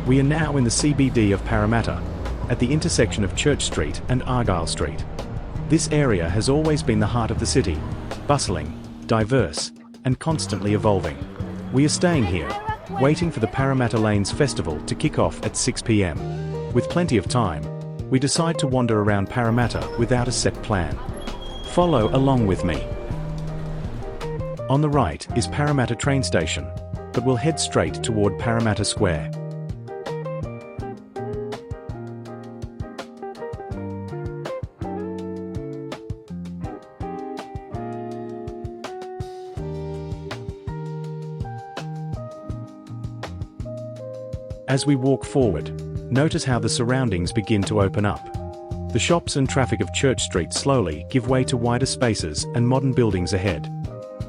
We are now in the CBD of Parramatta, at the intersection of Church Street and Argyle Street. This area has always been the heart of the city, bustling, diverse, and constantly evolving. We are staying here, waiting for the Parramatta Lanes Festival to kick off at 6 p.m. With plenty of time, we decide to wander around Parramatta without a set plan. Follow along with me. On the right is Parramatta train station, but we'll head straight toward Parramatta Square. As we walk forward, notice how the surroundings begin to open up. The shops and traffic of Church Street slowly give way to wider spaces and modern buildings ahead.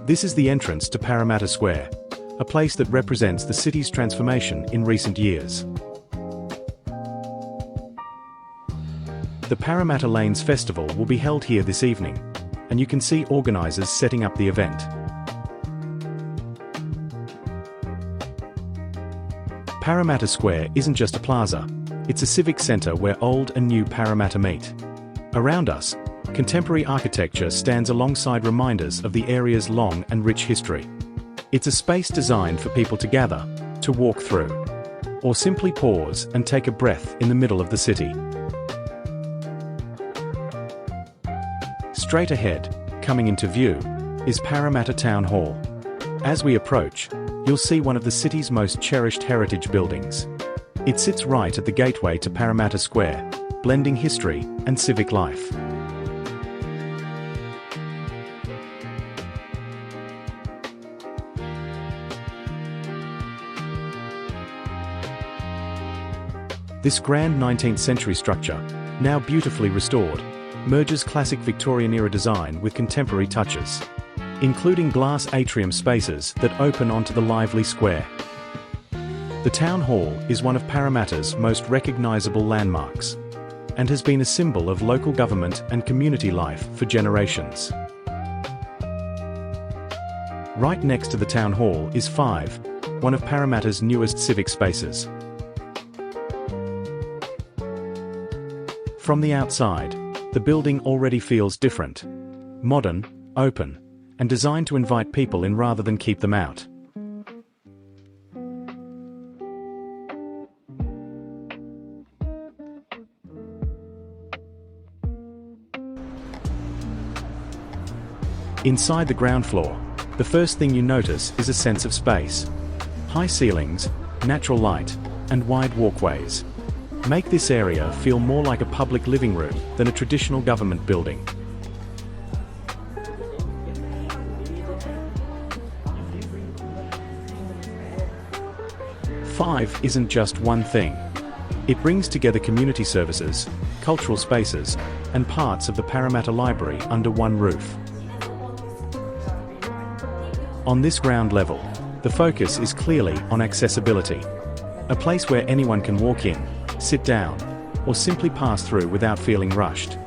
This is the entrance to Parramatta Square, a place that represents the city's transformation in recent years. The Parramatta Lanes Festival will be held here this evening, and you can see organisers setting up the event. Parramatta Square isn't just a plaza, it's a civic centre where old and new Parramatta meet. Around us, contemporary architecture stands alongside reminders of the area's long and rich history. It's a space designed for people to gather, to walk through, or simply pause and take a breath in the middle of the city. Straight ahead, coming into view, is Parramatta Town Hall. As we approach, you'll see one of the city's most cherished heritage buildings. It sits right at the gateway to Parramatta Square, blending history and civic life. This grand 19th century structure, now beautifully restored, merges classic Victorian-era design with contemporary touches, including glass atrium spaces that open onto the lively square. The Town Hall is one of Parramatta's most recognisable landmarks, and has been a symbol of local government and community life for generations. Right next to the Town Hall is 5, one of Parramatta's newest civic spaces. From the outside, the building already feels different, modern, open, and designed to invite people in rather than keep them out. Inside the ground floor, the first thing you notice is a sense of space. High ceilings, natural light, and wide walkways make this area feel more like a public living room than a traditional government building. Five isn't just one thing. It brings together community services, cultural spaces, and parts of the Parramatta Library under one roof. On this ground level, the focus is clearly on accessibility. A place where anyone can walk in, sit down, or simply pass through without feeling rushed.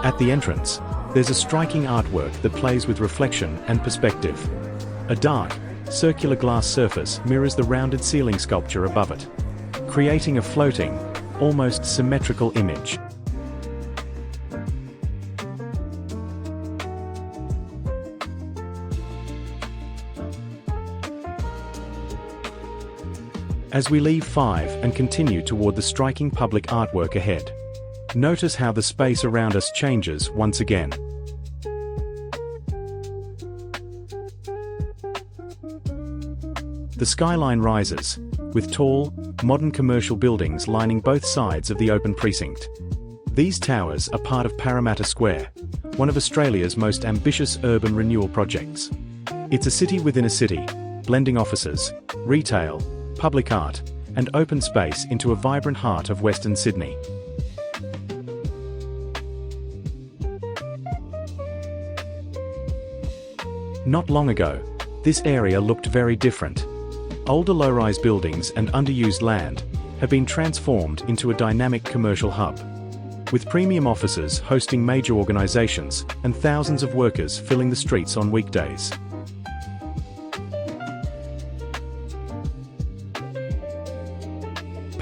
At the entrance, there's a striking artwork that plays with reflection and perspective. A dark, circular glass surface mirrors the rounded ceiling sculpture above it, creating a floating, almost symmetrical image. As we leave 5 and continue toward the striking public artwork ahead, notice how the space around us changes once again. The skyline rises, with tall, modern commercial buildings lining both sides of the open precinct. These towers are part of Parramatta Square, one of Australia's most ambitious urban renewal projects. It's a city within a city, blending offices, retail, public art, and open space into a vibrant heart of Western Sydney. Not long ago, this area looked very different. Older low-rise buildings and underused land have been transformed into a dynamic commercial hub, with premium offices hosting major organisations and thousands of workers filling the streets on weekdays.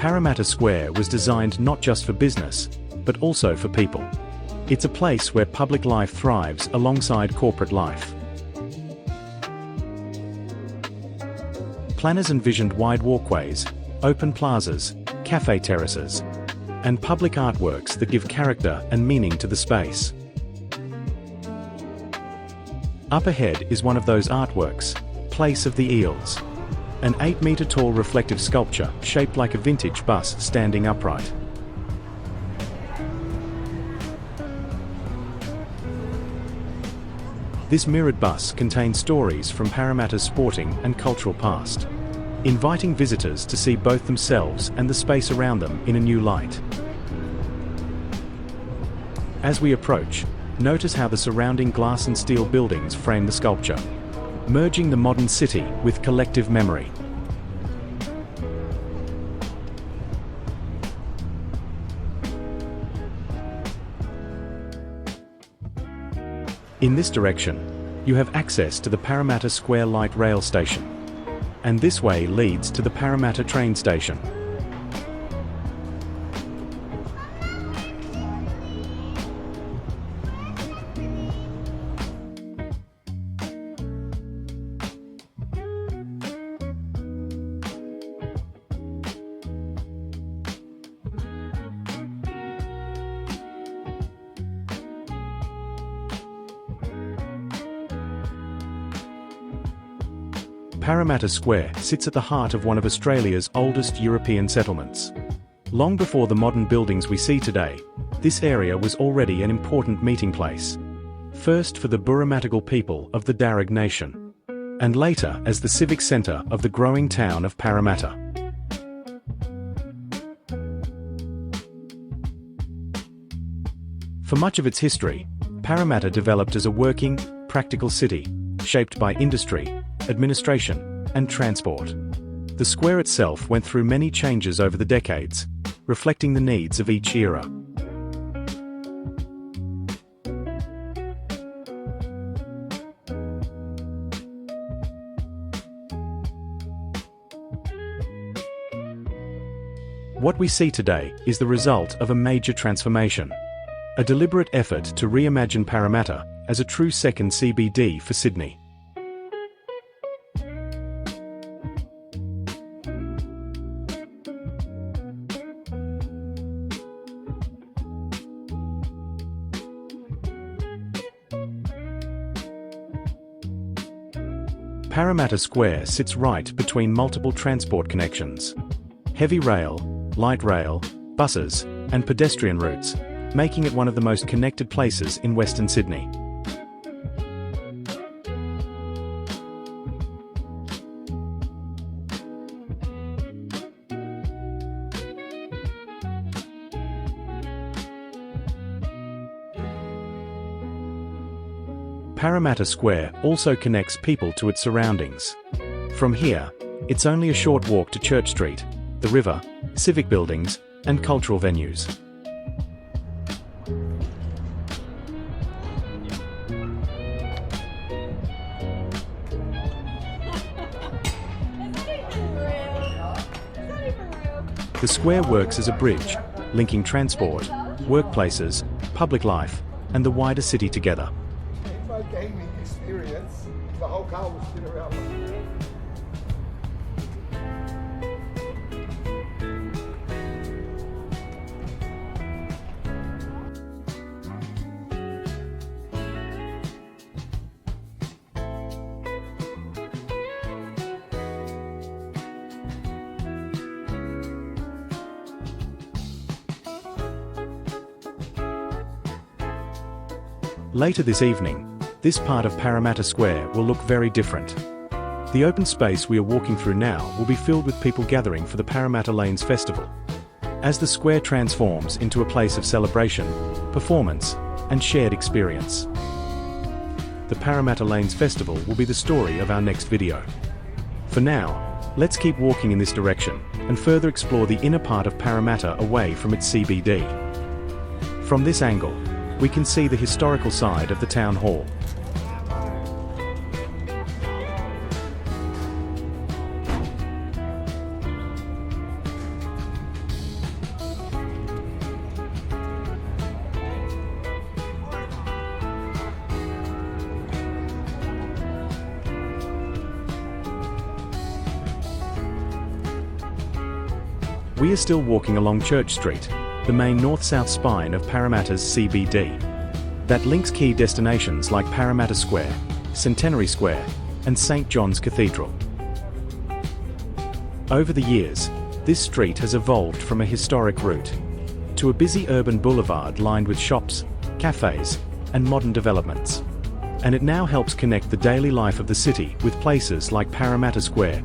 Parramatta Square was designed not just for business, but also for people. It's a place where public life thrives alongside corporate life. Planners envisioned wide walkways, open plazas, cafe terraces, and public artworks that give character and meaning to the space. Up ahead is one of those artworks, Place of the Eels. An 8-metre-tall reflective sculpture shaped like a vintage bus standing upright. This mirrored bus contains stories from Parramatta's sporting and cultural past, inviting visitors to see both themselves and the space around them in a new light. As we approach, notice how the surrounding glass and steel buildings frame the sculpture, merging the modern city with collective memory. In this direction, you have access to the Parramatta Square Light Rail station, and this way leads to the Parramatta train station. Parramatta Square sits at the heart of one of Australia's oldest European settlements. Long before the modern buildings we see today, this area was already an important meeting place. First for the Burramatigal people of the Darug Nation, and later as the civic centre of the growing town of Parramatta. For much of its history, Parramatta developed as a working, practical city, shaped by industry, administration, and transport. The square itself went through many changes over the decades, reflecting the needs of each era. What we see today is the result of a major transformation, a deliberate effort to reimagine Parramatta as a true second CBD for Sydney. Parramatta Square sits right between multiple transport connections: heavy rail, light rail, buses, and pedestrian routes, making it one of the most connected places in Western Sydney. Parramatta Square also connects people to its surroundings. From here, it's only a short walk to Church Street, the river, civic buildings, and cultural venues. The square works as a bridge, linking transport, workplaces, public life, and the wider city together. Gaming experience, the whole car will spin around. Later this evening, this part of Parramatta Square will look very different. The open space we are walking through now will be filled with people gathering for the Parramatta Lanes Festival, as the square transforms into a place of celebration, performance, and shared experience. The Parramatta Lanes Festival will be the story of our next video. For now, let's keep walking in this direction and further explore the inner part of Parramatta away from its CBD. From this angle, we can see the historical side of the Town Hall. We are still walking along Church Street, the main north-south spine of Parramatta's CBD. That links key destinations like Parramatta Square, Centenary Square, and St. John's Cathedral. Over the years, this street has evolved from a historic route to a busy urban boulevard lined with shops, cafés, and modern developments. And it now helps connect the daily life of the city with places like Parramatta Square.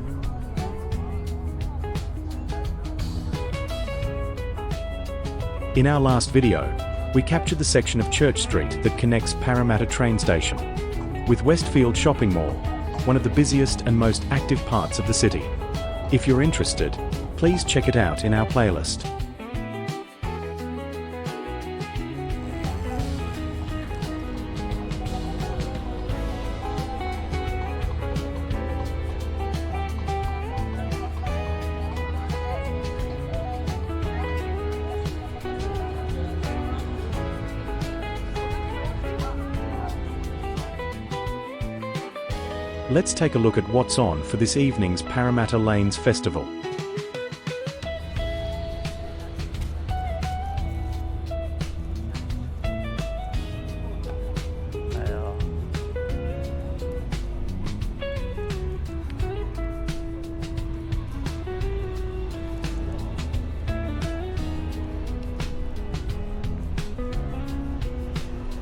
In our last video, we captured the section of Church Street that connects Parramatta train station with Westfield Shopping Mall, one of the busiest and most active parts of the city. If you're interested, please check it out in our playlist. Let's take a look at what's on for this evening's Parramatta Lanes Festival.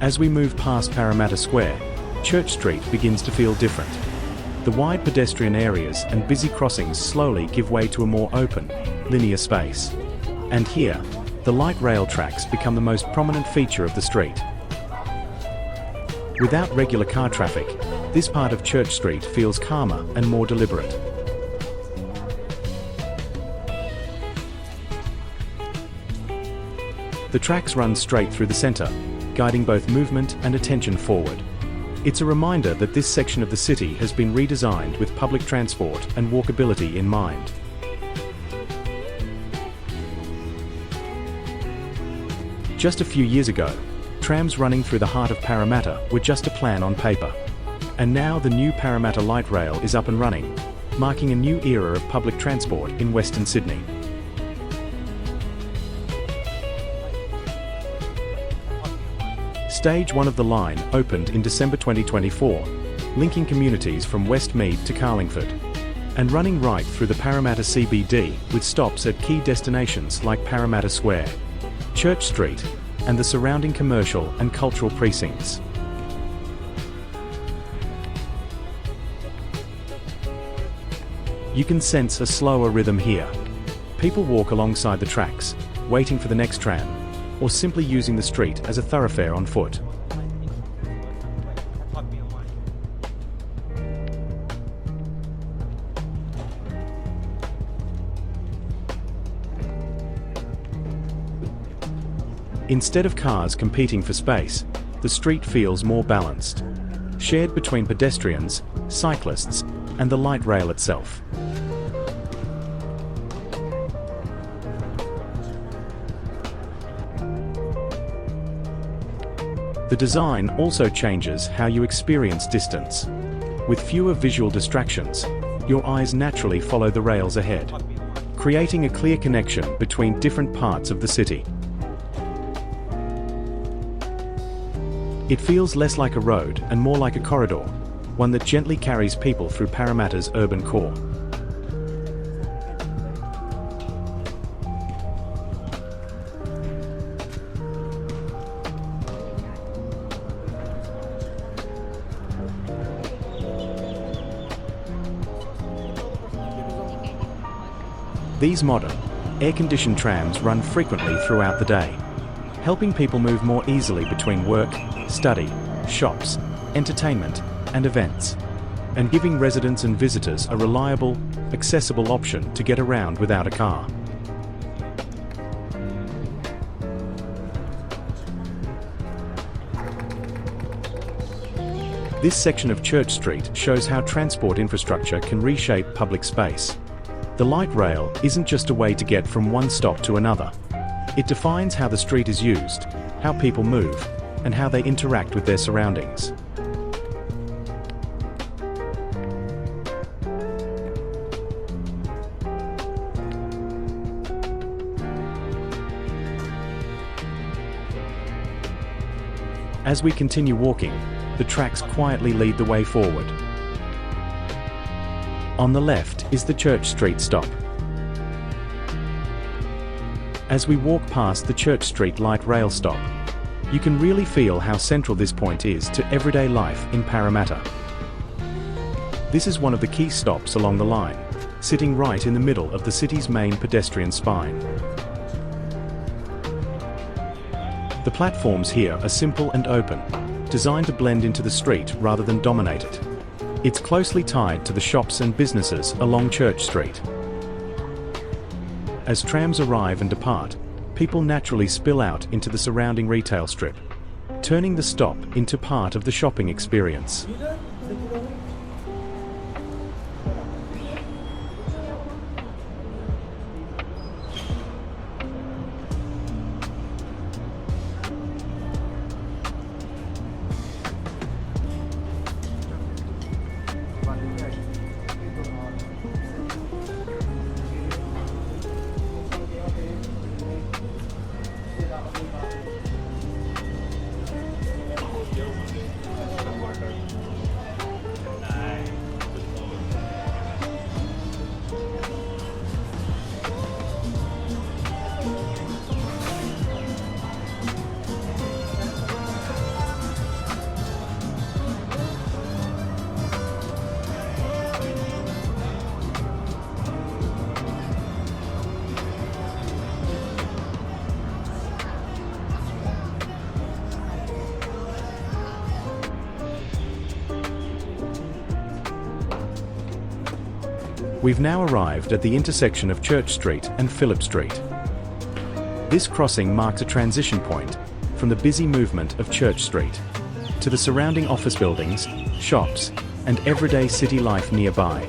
As we move past Parramatta Square, Church Street begins to feel different. The wide pedestrian areas and busy crossings slowly give way to a more open, linear space. And here, the light rail tracks become the most prominent feature of the street. Without regular car traffic, this part of Church Street feels calmer and more deliberate. The tracks run straight through the centre, guiding both movement and attention forward. It's a reminder that this section of the city has been redesigned with public transport and walkability in mind. Just a few years ago, trams running through the heart of Parramatta were just a plan on paper. And now the new Parramatta Light Rail is up and running, marking a new era of public transport in Western Sydney. Stage 1 of the line opened in December 2024, linking communities from Westmead to Carlingford, and running right through the Parramatta CBD with stops at key destinations like Parramatta Square, Church Street, and the surrounding commercial and cultural precincts. You can sense a slower rhythm here. People walk alongside the tracks, waiting for the next tram, or simply using the street as a thoroughfare on foot. Instead of cars competing for space, the street feels more balanced, shared between pedestrians, cyclists, and the light rail itself. The design also changes how you experience distance. With fewer visual distractions, your eyes naturally follow the rails ahead, creating a clear connection between different parts of the city. It feels less like a road and more like a corridor, one that gently carries people through Parramatta's urban core. These modern, air-conditioned trams run frequently throughout the day, helping people move more easily between work, study, shops, entertainment, and events, and giving residents and visitors a reliable, accessible option to get around without a car. This section of Church Street shows how transport infrastructure can reshape public space. The light rail isn't just a way to get from one stop to another. It defines how the street is used, how people move, and how they interact with their surroundings. As we continue walking, the tracks quietly lead the way forward. On the left is the Church Street stop. As we walk past the Church Street Light Rail stop, you can really feel how central this point is to everyday life in Parramatta. This is one of the key stops along the line, sitting right in the middle of the city's main pedestrian spine. The platforms here are simple and open, designed to blend into the street rather than dominate it. It's closely tied to the shops and businesses along Church Street. As trams arrive and depart, people naturally spill out into the surrounding retail strip, turning the stop into part of the shopping experience. We've now arrived at the intersection of Church Street and Phillip Street. This crossing marks a transition point from the busy movement of Church Street to the surrounding office buildings, shops, and everyday city life nearby.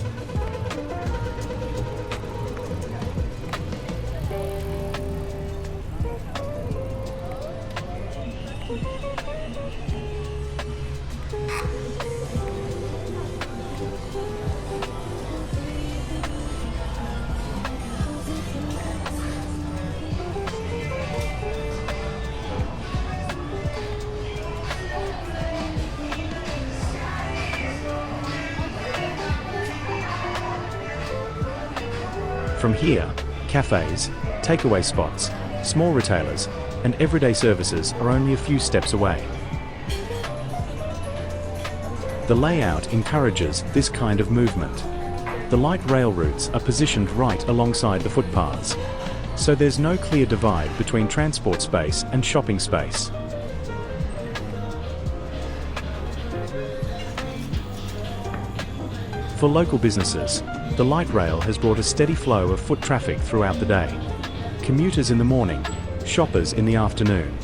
From here, cafés, takeaway spots, small retailers, and everyday services are only a few steps away. The layout encourages this kind of movement. The light rail routes are positioned right alongside the footpaths, so there's no clear divide between transport space and shopping space. For local businesses, the light rail has brought a steady flow of foot traffic throughout the day. Commuters in the morning, shoppers in the afternoon,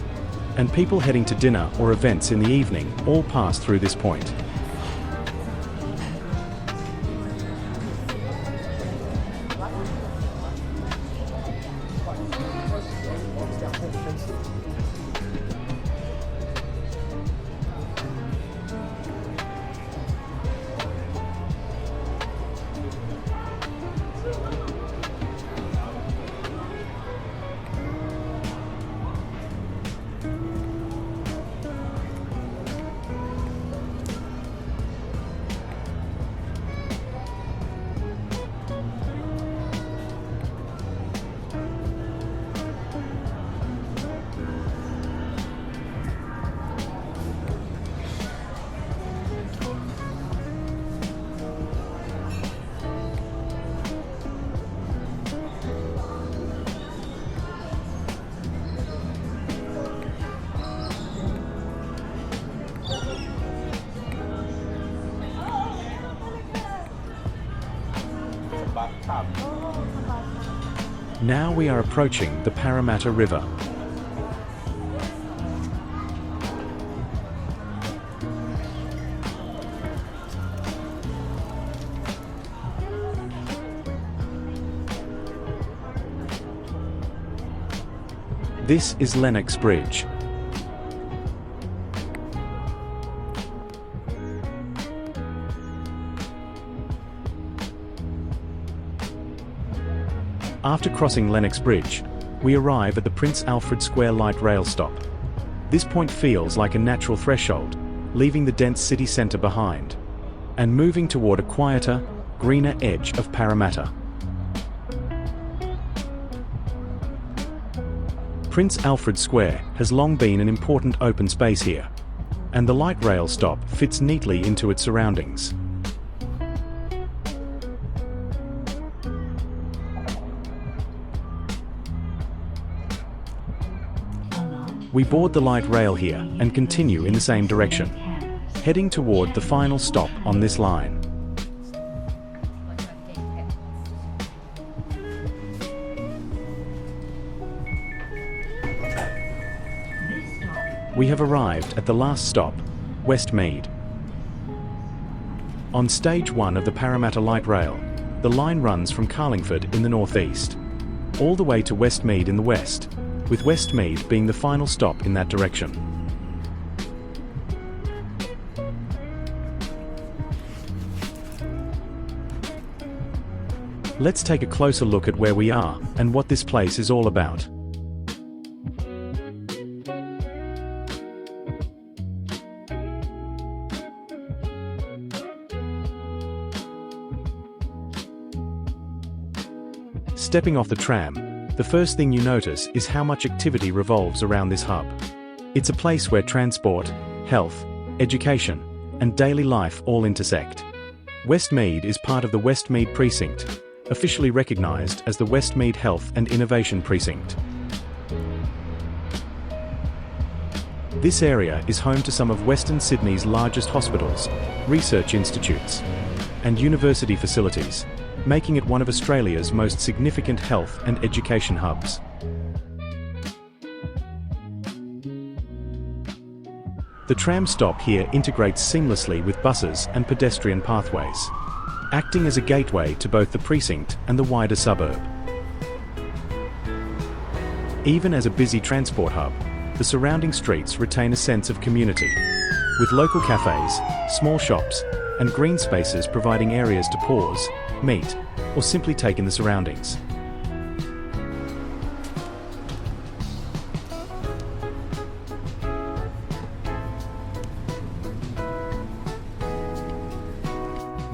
and people heading to dinner or events in the evening all pass through this point. Now we are approaching the Parramatta River. This is Lennox Bridge. After crossing Lennox Bridge, we arrive at the Prince Alfred Square Light Rail stop. This point feels like a natural threshold, leaving the dense city centre behind, and moving toward a quieter, greener edge of Parramatta. Prince Alfred Square has long been an important open space here, and the light rail stop fits neatly into its surroundings. We board the light rail here and continue in the same direction, heading toward the final stop on this line. We have arrived at the last stop, Westmead. On stage 1 of the Parramatta Light Rail, the line runs from Carlingford in the northeast, all the way to Westmead in the west, with Westmead being the final stop in that direction. Let's take a closer look at where we are and what this place is all about. Stepping off the tram, the first thing you notice is how much activity revolves around this hub. It's a place where transport, health, education, and daily life all intersect. Westmead is part of the Westmead Precinct, officially recognised as the Westmead Health and Innovation Precinct. This area is home to some of Western Sydney's largest hospitals, research institutes, and university facilities, making it one of Australia's most significant health and education hubs. The tram stop here integrates seamlessly with buses and pedestrian pathways, acting as a gateway to both the precinct and the wider suburb. Even as a busy transport hub, the surrounding streets retain a sense of community, with local cafes, small shops, and green spaces providing areas to pause, meet, or simply take in the surroundings.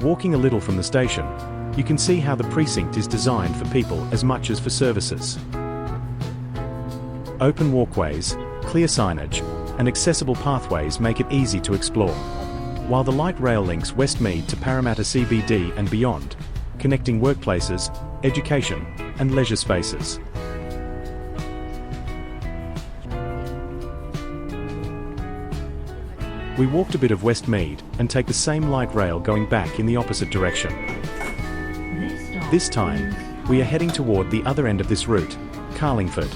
Walking a little from the station, you can see how the precinct is designed for people as much as for services. Open walkways, clear signage, and accessible pathways make it easy to explore, while the light rail links Westmead to Parramatta CBD and beyond, connecting workplaces, education, and leisure spaces. We walked a bit of Westmead and take the same light rail going back in the opposite direction. This time, we are heading toward the other end of this route, Carlingford.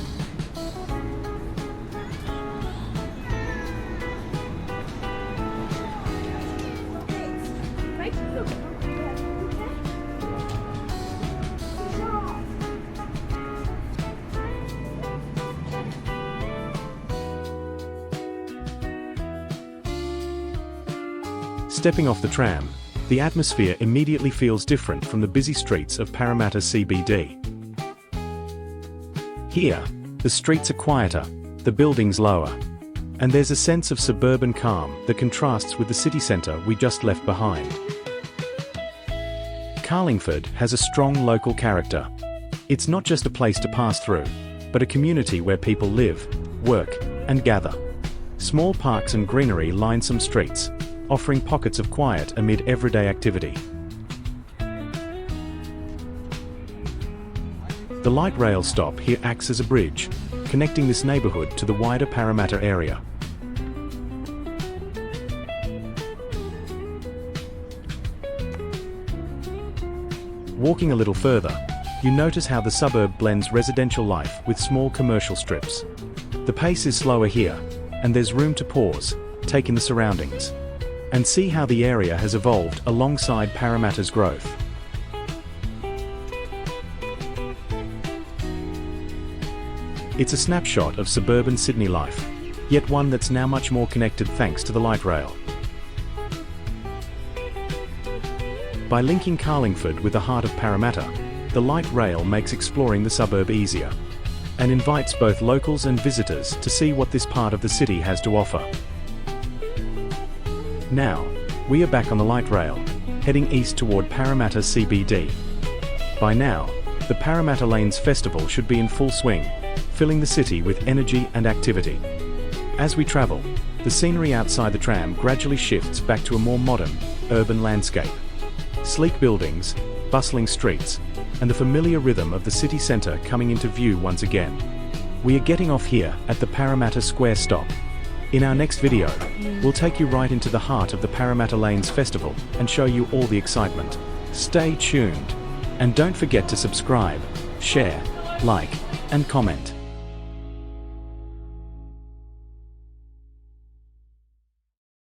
Stepping off the tram, the atmosphere immediately feels different from the busy streets of Parramatta CBD. Here, the streets are quieter, the buildings lower, and there's a sense of suburban calm that contrasts with the city centre we just left behind. Carlingford has a strong local character. It's not just a place to pass through, but a community where people live, work, and gather. Small parks and greenery line some streets, offering pockets of quiet amid everyday activity. The light rail stop here acts as a bridge, connecting this neighbourhood to the wider Parramatta area. Walking a little further, you notice how the suburb blends residential life with small commercial strips. The pace is slower here, and there's room to pause, take in the surroundings, and see how the area has evolved alongside Parramatta's growth. It's a snapshot of suburban Sydney life, yet one that's now much more connected thanks to the light rail. By linking Carlingford with the heart of Parramatta, the light rail makes exploring the suburb easier. and invites both locals and visitors to see what this part of the city has to offer. Now, we are back on the light rail, heading east toward Parramatta CBD. By now, the Parramatta Lanes Festival should be in full swing, filling the city with energy and activity. As we travel, the scenery outside the tram gradually shifts back to a more modern, urban landscape. Sleek buildings, bustling streets, and the familiar rhythm of the city centre coming into view once again. We are getting off here at the Parramatta Square stop. In our next video, we'll take you right into the heart of the Parramatta Lanes Festival and show you all the excitement. Stay tuned, and don't forget to subscribe, share, like, and comment.